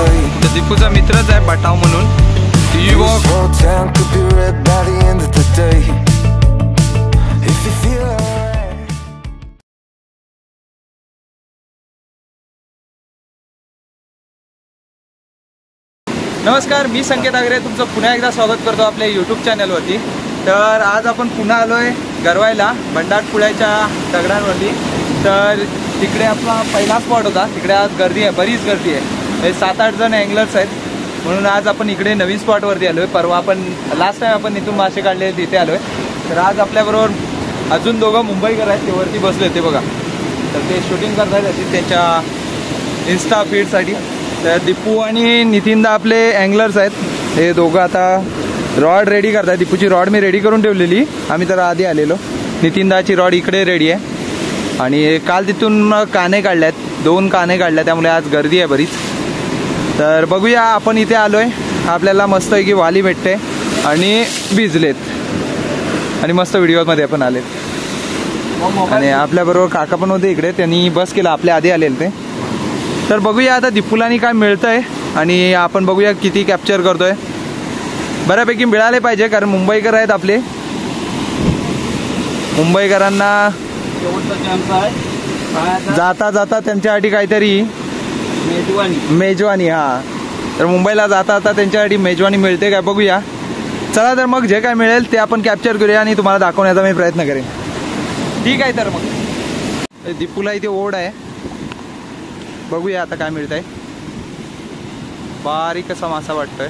तर दीपूचा मित्रच आहे बटाव म्हणून. नमस्कार, मी संकेत आगरे तुमचं पुन्हा एकदा स्वागत करतो आपल्या यूट्यूब चॅनलवरती. तर आज आपण पुन्हा आलो आहे गरवायला बंडाटपुळ्याच्या दगडांवरती. तर तिकडे आपला पहिला स्पॉट होता, तिकडे आज गर्दी आहे, बरीच गर्दी आहे. 7-8 जण अँगलर्स आहेत, म्हणून आज आपण इकडे नवीन स्पॉटवरती आलो आहे. परवा आपण लास्ट टाइम आपण इथून मासे काढले तिथे आलो आहे. तर आज आपल्याबरोबर अजून दोघं मुंबईकर आहेत, ते वरती बसले ते बघा. तर ते शूटिंग करत आहेत अशी त्यांच्या इन्स्टा फीडसाठी. तर दीपू आणि नितीनदा आपले अँगलर्स आहेत. हे दोघं आता रॉड रेडी करतात. दीपूची रॉड मी रेडी करून ठेवलेली, आम्ही तर आधी आलेलो. नितीनदाची रॉड इकडे रेडी आहे. आणि काल तिथून काने काढल्यात, 2 काने काढल्या, त्यामुळे आज गर्दी आहे बरीच. तर बघूया, आपण इथे आलो आहे, आपल्याला मस्त आहे की वाली भेटते आणि भिजलेत आणि मस्त व्हिडिओमध्ये पण आलेत. आणि आपल्याबरोबर काका पण होते इकडे, त्यांनी बस केला, आपल्या आधी आलेले ते. तर बघूया आता दीपूलानी काय मिळतंय आणि आपण बघूया किती कॅप्चर करतोय. बऱ्यापैकी मिळाले पाहिजे, कारण मुंबईकर आहेत आपले. मुंबईकरांना जाता जाता त्यांच्यासाठी काहीतरी मेजवानी. हा, तर मुंबईला जाता जाता त्यांच्यासाठी मेजवानी मिळते काय बघूया. चला तर मग जे काय मिळेल ते आपण कॅप्चर करूया आणि तुम्हाला दाखवण्याचा मी प्रयत्न करेन. ठीक आहे, तर मग दीपूला इथे ओढ आहे, बघूया आता काय मिळत आहे. बारीक असा मासा वाटतोय.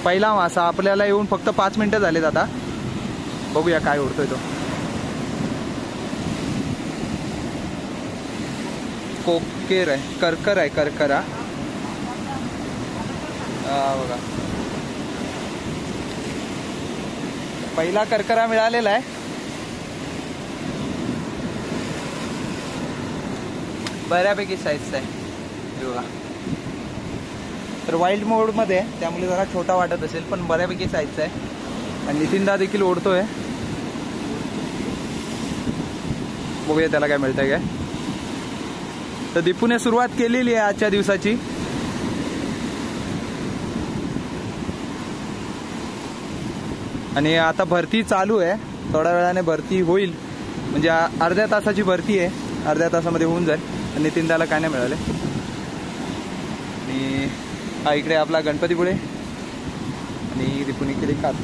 पहिला मासा आपल्याला येऊन फक्त 5 मिनिटं झालेत आता. बघूया काय उडतोय तो. कोकेर आहे, करकर आहे, करकरा. बघा, पहिला करकरा मिळालेला आहे. बऱ्यापैकी साईजचा आहे बघा. तर वाईल्ड मोडमध्ये आहे, त्यामुळे जरा छोटा वाटत असेल, पण बऱ्यापैकी साईजचा आहे. आणि नितीनदा देखील ओढतोय. बघूया त्याला काय मिळतंय काय. तर दीपूने सुरुवात केलेली आहे आजच्या दिवसाची. आणि आता भरती चालू आहे, थोड्या वेळाने भरती होईल, म्हणजे अर्ध्या तासाची भरती आहे, अर्ध्या तासामध्ये होऊन जाईल. आणि नितीनदाला काय नाही मिळाले. आणि हा इकडे आपला गणपतीपुळे आणि दीपूने केली कात.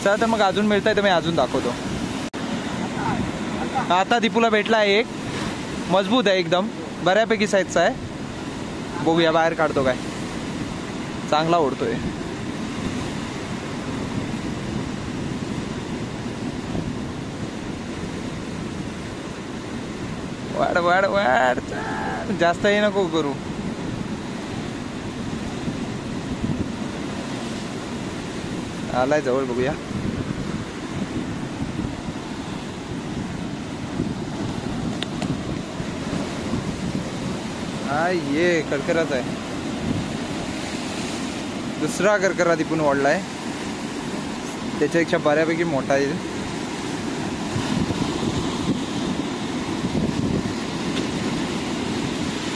चला तर मग अजून मिळतंय तर मी अजून दाखवतो. आता दीपूला भेटला आहे एक, मजबूत आहे एकदम, बऱ्यापैकी साईजचा आहे. बघूया बाहेर काढतो काय. चांगला ओढतोय. वाढ वाढ वाढ, जास्तही नको करू. आलाय जवळ, बघूया. हा ये करकराच आहे, दुसरा करकरा दीपून ओढलाय, त्याच्यापेक्षा बऱ्यापैकी मोठा आहे.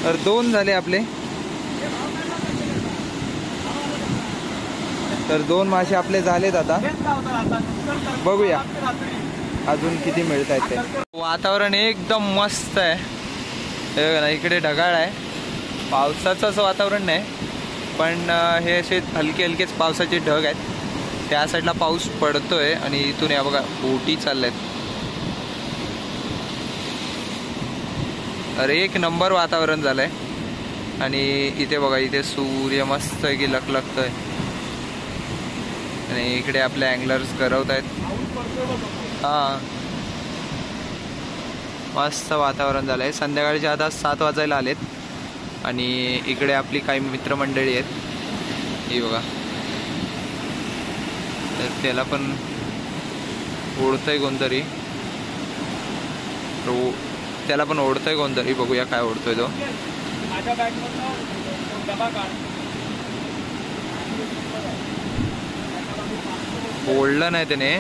तर 2 झाले आपले. तर 2 मासे आपले झालेत. आता बघूया अजून किती मिळत आहेत ते. वातावरण एकदम मस्त आहे. इकडे ढगाळ आहे, पावसाचं असं वातावरण नाही, पण हे असे हलके हलकेच पावसाचे ढग आहेत. त्या साईडला पाऊस पडतोय आणि इथून या बघा बोटी चालल्यात. अरे एक नंबर वातावरण झालंय. आणि इथे बघा, इथे सूर्य मस्त आहे की लखलखतोय. आणि इकडे आपले अँगलर्स गरवत आहेत. हा, मस्त वातावरण झालंय. संध्याकाळचे आता 7 वाजायला आलेत. आणि इकडे आपली काही मित्रमंडळी आहेत, ही बघा. तर त्याला पण ओढतंय कोणतरी, त्याला पण ओढतोय कोणतरी. बघूया काय ओढतोय तो. ओढलं नाही त्याने.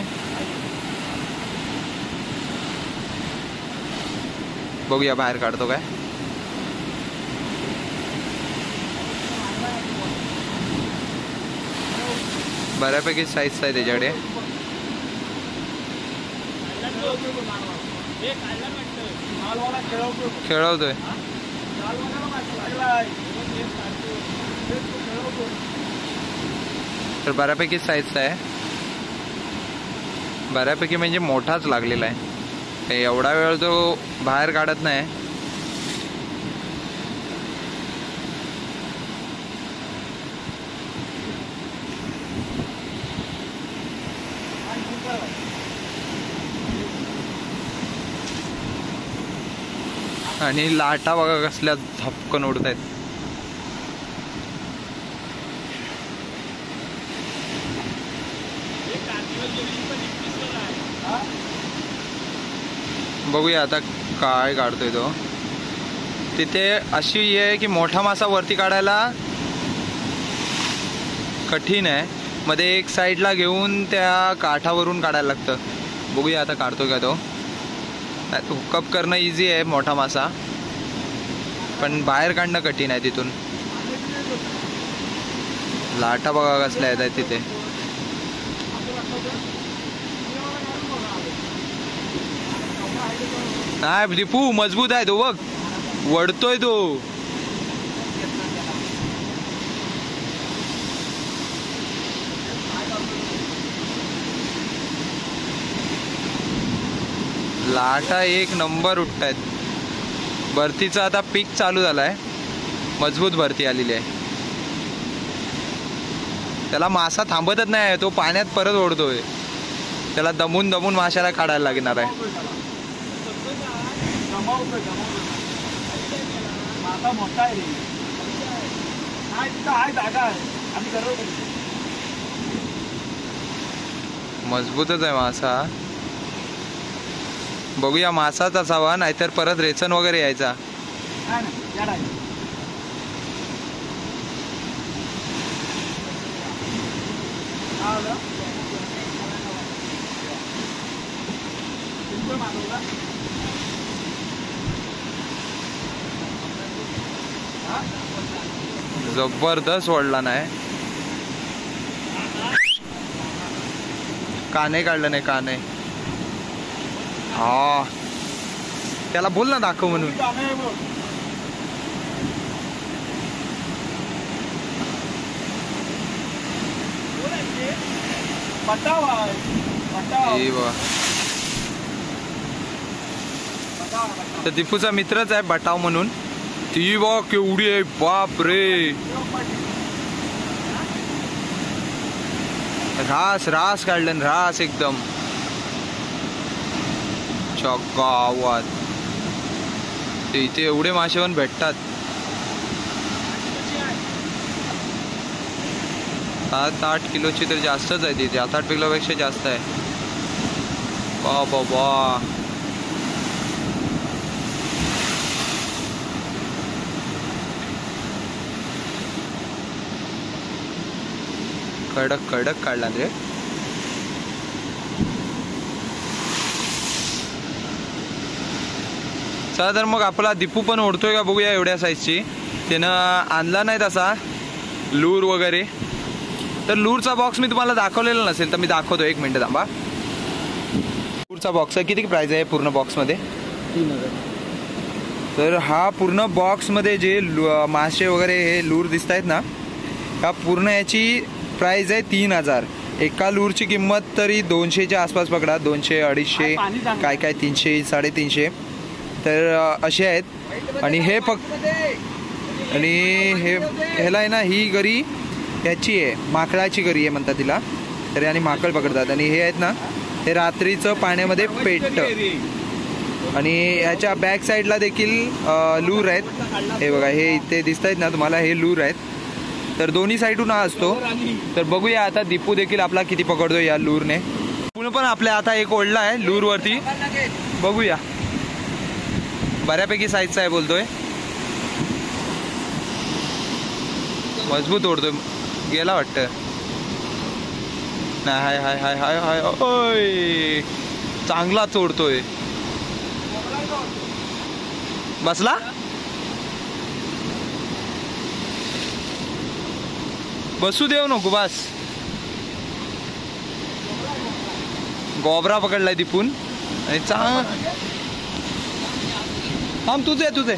बघूया बाहेर काढतो काय. बऱ्यापैकी साईज आहे त्याच्याकडे. खेळवतोय तर बऱ्यापैकी साईज आहे. बऱ्यापैकी म्हणजे मोठाच लागलेला आहे. एवढा वेळ तो बाहेर काढत नाही. आणि लाटा बघा कसल्या झपकन उडत आहेत. बघूया आता काय काढतोय तो. तिथे अशी आहे की मोठा मासा वरती काढायला कठीण आहे. मध्ये एक साईडला घेऊन त्या काठावरून काढायला लागतं. बघूया आता काढतोय का तो. हुकअप करणं इझी आहे मोठा मासा, पण बाहेर काढणं कठीण आहे तिथून. लाटा बघा कसल्या येत आहेत तिथे. नाही दीपू मजबूत आहे तो बघ, वडतोय तो. लाटा एक नंबर उठतायत. भरतीचा आता पीक चालू झालाय. मजबूत भरती आलेली आहे. त्याला मासा थांबतच नाही, तो पाण्यात परत ओढतोय. त्याला दमून दमून माशाला काढायला लागणार आहे. मजबूतच आहे मासा. बघूया मासाच असावा, नाहीतर परत रेचन वगैरे यायचा. जबरदस्त ओढला नाही. काने काढलं नाही काने. हा त्याला बोल ना दाखव म्हणून. तर दीपूचा मित्रच आहे बटाव म्हणून. ती बा केवढी आहे, बाप रे. रास रास काढलं, रास एकदम गावात. ते इथे एवढे मासे पण भेटतात. 7-8 किलोची तर जास्तच आहे तिथे. 7-8 किलोपेक्षा जास्त आहे. बा बाबा कडक कडक काढला रे. चला तर मग आपला दीपू पण ओढतोय का बघूया एवढ्या साईजची. त्यानं आणला नाही तसा लूर वगैरे. तर लूरचा बॉक्स मी तुम्हाला दाखवलेला नसेल तर मी दाखवतो. 1 मिनिट थांबा. लूरचा बॉक्स आहे. किती प्राइस आहे पूर्ण बॉक्समध्ये? 3000. तर हा पूर्ण बॉक्समध्ये जे मासे वगैरे हे लूर दिसत आहेत ना, ह्या पूर्ण याची प्राइस आहे 3000. एका लूरची किंमत तरी 200च्या आसपास पकडा. 200-250 काय काय 300 350. तर असे आहेत. आणि हे फक्त आणि हे ह्याला आहे ना, ही गरी ह्याची आहे, माकडाची गरी आहे म्हणतात तिला. तर आणि माकड पकडतात. आणि हे आहेत ना, हे रात्रीचं पाण्यामध्ये पेटतं. आणि ह्याच्या बॅक साईडला देखील लूर आहेत. हे बघा, हे इथे दिसत आहेत ना तुम्हाला, हे लूर आहेत. तर दोन्ही साईडून हा असतो. तर बघूया आता दीपू देखील आपला किती पकडतो या लूरने. पुन्हा पण आपल्या आता एक ओढला आहे लूरवरती. बघूया, बऱ्यापैकी साईजचा आहे बोलतोय. मजबूत ओढतोय. गेला वाटतं. नाही, हाय हाय हाय हाय हाय. ओय चांगला चोडतोय. बसला बसू देऊ नको बस. गोबरा पकडलाय तिपून आणि चांग थांब तुझे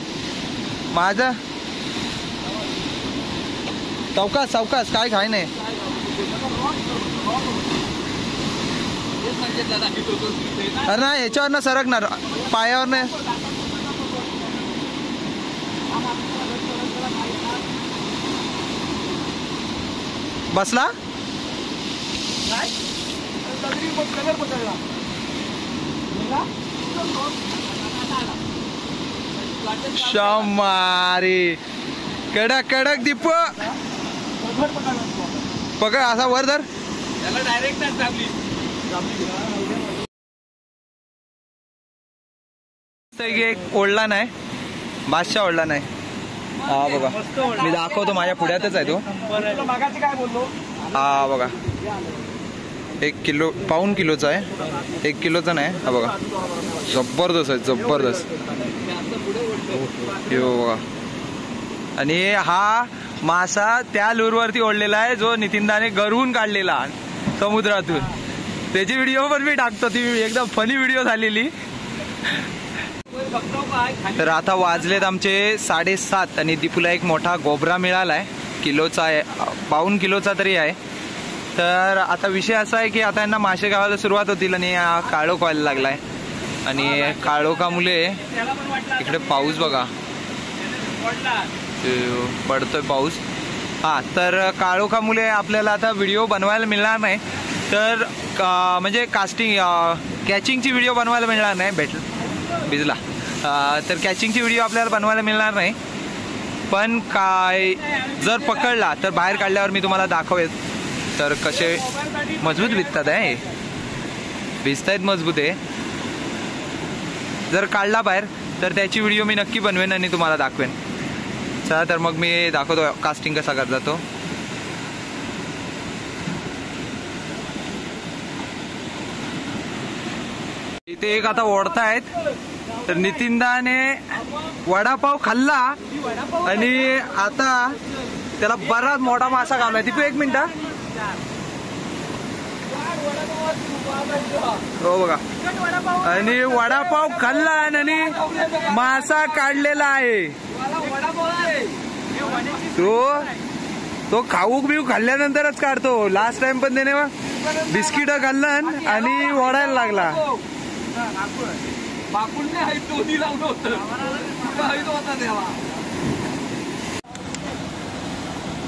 माझा सावकाश काय खाय नाही. अरे नाही ह्याच्यावर ना सरकणार पायावर नाही. बसला शामारी कडक दीप पकड असा वर धर. एक ओढला नाही बादशाह ओढला नाही. हा बघा मी दाखवतो माझ्या पुढ्यातच आहे तो. हा बघा 1 किलो पाऊण किलोचा आहे 1 किलोचा नाही. हा बघा जबरदस्त आहे जबरदस्त. हो बघा आणि हा मासा त्या लूरवरती ओढलेला आहे जो नितीनदाने गरवून काढलेला समुद्रातून. त्याची व्हिडिओ पण मी टाकतो. ती एकदम फनी व्हिडिओ झालेली. तर आता वाजलेत आमचे 7:30 आणि दीपूला एक मोठा गोबरा मिळालाय. किलोचा आहे पाऊण किलोचा तरी आहे. तर आता विषय असा आहे की आता यांना मासे गावायला सुरुवात होतील आणि काळोख व्हायला लागलाय. आणि काळोखामुळे इकडे पाऊस बघा पडतोय पाऊस. हा तर काळोखामुळे आपल्याला आता व्हिडिओ बनवायला मिळणार नाही. तर म्हणजे कॅचिंगची व्हिडिओ बनवायला मिळणार नाही. भिजला तर कॅचिंगची व्हिडिओ आपल्याला बनवायला मिळणार नाही. पण काय जर पकडला तर बाहेर काढल्यावर मी तुम्हाला दाखवेन. तर कसे मजबूत भिजतात आहे भिजतायत मजबूत आहे. जर काढला बाहेर तर त्याची व्हिडिओ मी नक्की बनवेन आणि तुम्हाला दाखवेन. चला तर मग मी दाखवतो कास्टिंग कसा करता तो. इथे एक आता ओढतायत. तर नितीनदाने वडापाव खाल्ला आणि आता त्याला बराच मोठा मासा गावलाय. तिथे 1 मिनिट हो बघा आणि वडापाव खाल्ला आणि मासा काढलेला आहे. तो खाऊक बिऊ खाल्ल्यानंतरच काढतो. लास्ट टाइम पण त्याने बिस्किट खाल्लं आणि ओढायला लागला.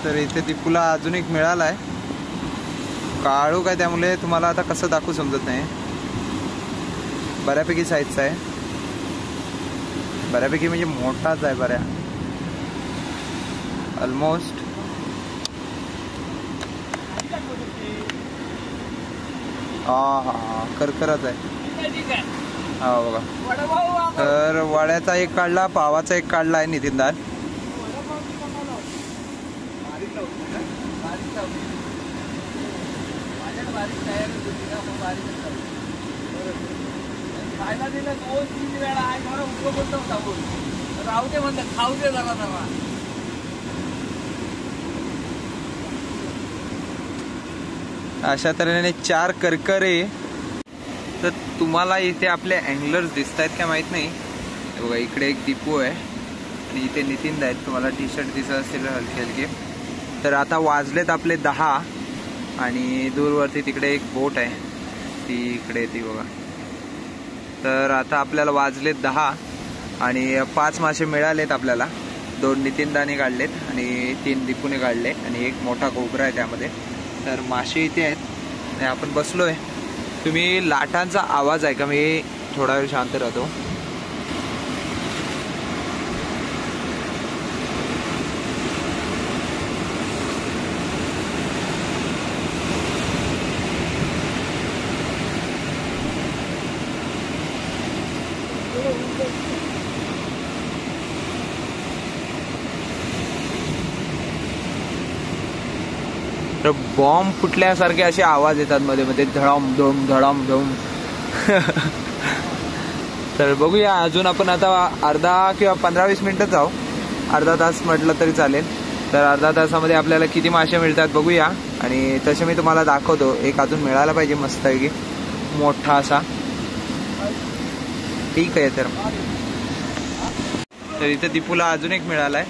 तर इथे दीपूला अजून एक मिळालाय काळू काय त्यामुळे तुम्हाला आता कसं दाखवू समजत नाही. बऱ्यापैकी साईजचा आहे बऱ्यापैकी म्हणजे मोठाच आहे बऱ्या ऑलमोस्ट. हा करकरच आहे. हा बघा तर वाड्याचा एक काढला पावाचा एक काढला आहे नितीनदार. खायला दिलं 2-3 वेळा आहे मला उपयोग होता राहू दे म्हणलं खाऊ दे जरा. अशा तऱ्हेने 4 करकरे. तर तुम्हाला इथे आपले अँगलर्स दिसत आहेत का माहित नाही. बघा इकडे एक दीपू आहे आणि इथे नितीन आहेत. तुम्हाला टी शर्ट दिसत असतील हलके हलके. तर आता वाजलेत आपले 10 आणि दूरवरती तिकडे एक बोट आहे ती इकडे ती बघा. तर आता आपल्याला वाजलेत 10 आणि 5 मासे मिळालेत आपल्याला. 2 नितीनदाने काढलेत आणि 3 दीपूने काढले आणि एक मोठा गोबरा आहे त्यामध्ये. तर मासे इथे आहेत आणि आपण बसलोय. तुम्ही लाटांचा आवाज आहे का मी थोडा वेळ शांत राहतो. तर बॉम्ब फुटल्यासारखे असे आवाज येतात मध्ये मध्ये धडाम धूम धडाम धूम. तर बघूया अजून आपण आता अर्धा किंवा 15-20 मिनिटं जाऊ. अर्धा तास म्हटलं तरी चालेल. तर अर्धा तासामध्ये आपल्याला किती मासे मिळतात बघूया आणि तसे मी तुम्हाला दाखवतो. एक अजून मिळायला पाहिजे मस्त आहे की मोठा असा. ठीक आहे. तर इथे दीपूला अजून एक मिळालाय.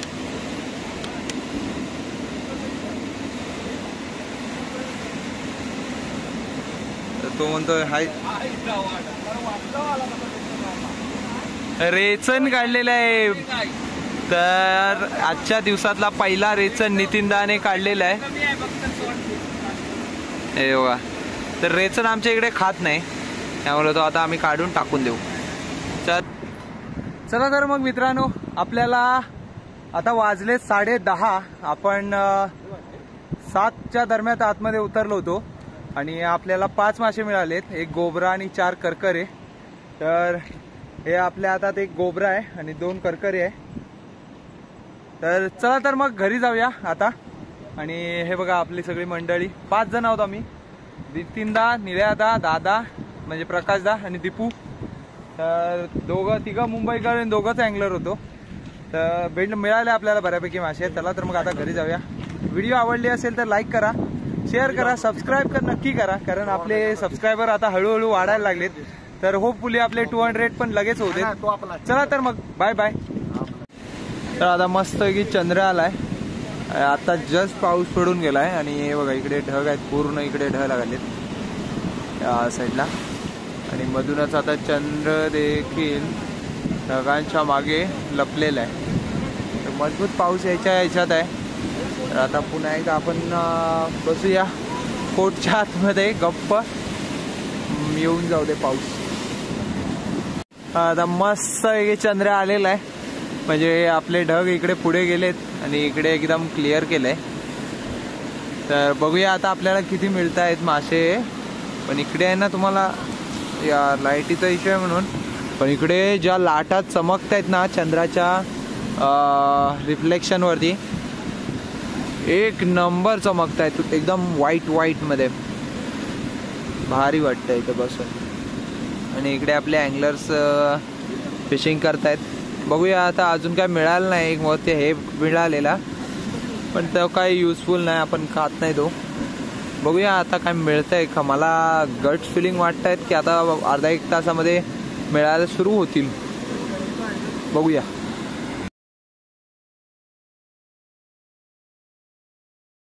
तर तो म्हणतोय हाय. रेचन काढलेला आहे. तर आजच्या दिवसातला पहिला रेचन नितीनदाने काढलेला आहे. हे बघा. तर रेचन आमच्या इकडे खात नाही त्यामुळे तो आता आम्ही काढून टाकून देऊ. चला तर मग मित्रांनो आपल्याला आता वाजले 10:30. आपण 7च्या दरम्यान आतमध्ये उतरलो होतो आणि आपल्याला 5 मासे मिळालेत. एक गोबरा आणि 4 करकरे. तर हे आपल्या हातात एक गोबरा आहे आणि 2 करकरे आहे. तर चला तर मग घरी जाऊया आता. आणि हे बघा आपली सगळी मंडळी 5 जण आहोत आम्ही. नितीनदा, निळ्यादा, दादा म्हणजे प्रकाशदा आणि दीपू. तर तिघं मुंबईकर आणि 2च अँगलर होतो. तर भेट मिळाले आपल्याला बऱ्यापैकी मासे. चला तर मग आता घरी जाऊया. व्हिडिओ आवडली असेल तर लाईक करा, शेअर करा, सबस्क्राईब नक्की करा. कारण आपले सबस्क्रायबर आता हळूहळू वाढायला लागलेत. तर होपफुली आपले 200 पण लगेच होते. चला तर मग बाय बाय. तर आता मस्त की चंद्र आलाय. आता जस्ट पाऊस पडून गेलाय आणि हे बघा इकडे ढग आहेत. पूर्ण इकडे ढग लागलेत या साईडला आणि मधूनच आता चंद्र देखील ढगांच्या मागे लपलेला आहे. तर मजबूत पाऊस ह्याच्यात आहे. तर आता पुन्हा एकदा आपण बसूया कोटच्या आतमध्ये गप्प. येऊन जाऊ दे पाऊस. आता मस्त चंद्र आलेला आहे. म्हणजे आपले ढग इकडे पुढे गेलेत आणि इकडे एकदम क्लिअर केलंय. तर बघूया आता आपल्याला किती मिळत आहेत मासे. पण इकडे आहे ना तुम्हाला या लाईटीचा इश्यू आहे म्हणून. पण इकडे ज्या लाटा चमकत आहेत ना चंद्राच्या रिफ्लेक्शनवरती एक नंबर चमकत आहेत. एकदम व्हाईट मध्ये भारी वाटतं इथं बसून. आणि इकडे आपले अँगलर्स फिशिंग करतायत. बघूया आता अजून काय मिळालं नाही. एक मग ते हे मिळालेला पण तो काही युजफुल नाही. आपण खात नाही तो. बघूया आता काय मिळतंय का. मला गट फिलिंग वाटत आहेत की आता अर्धा 1 तासामध्ये मिळायला सुरू होतील. बघूया.